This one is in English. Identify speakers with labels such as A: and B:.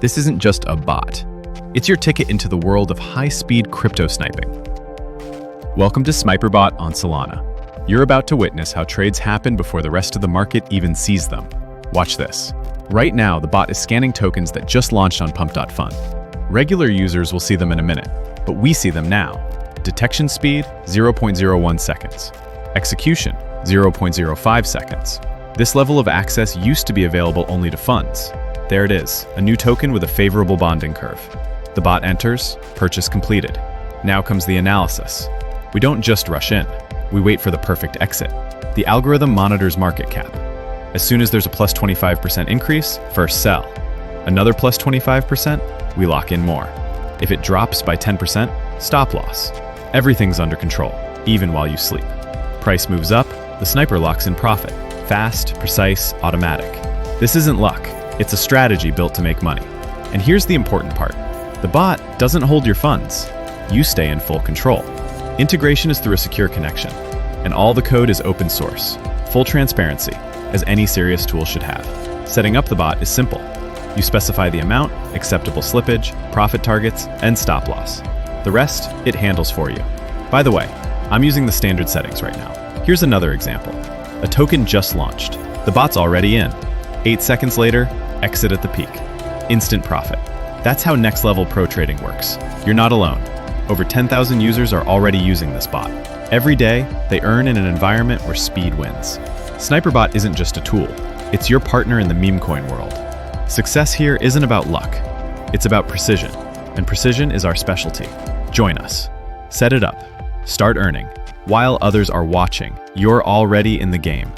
A: This isn't just a bot. It's your ticket into the world of high-speed crypto sniping. Welcome to Sniper Bot on Solana. You're about to witness how trades happen before the rest of the market even sees them. Watch this. Right now, the bot is scanning tokens that just launched on pump.fun. Regular users will see them in a minute, but we see them now. Detection speed, 0.01 seconds. Execution, 0.05 seconds. This level of access used to be available only to funds. There it is, a new token with a favorable bonding curve. The bot enters, purchase completed. Now comes the analysis. We don't just rush in, we wait for the perfect exit. The algorithm monitors market cap. As soon as there's a plus 25% increase, first sell. Another plus 25%, we lock in more. If it drops by 10%, stop loss. Everything's under control, even while you sleep. Price moves up, the sniper locks in profit. Fast, precise, automatic. This isn't luck. It's a strategy built to make money. And here's the important part. The bot doesn't hold your funds. You stay in full control. Integration is through a secure connection, and all the code is open source. Full transparency, as any serious tool should have. Setting up the bot is simple. You specify the amount, acceptable slippage, profit targets, and stop loss. The rest, it handles for you. By the way, I'm using the standard settings right now. Here's another example. A token just launched. The bot's already in. 8 seconds later, exit at the peak. Instant profit. That's how next-level pro trading works. You're not alone. Over 10,000 users are already using this bot. Every day, they earn in an environment where speed wins. Sniper Bot isn't just a tool. It's your partner in the meme coin world. Success here isn't about luck. It's about precision. And precision is our specialty. Join us. Set it up. Start earning. While others are watching, you're already in the game.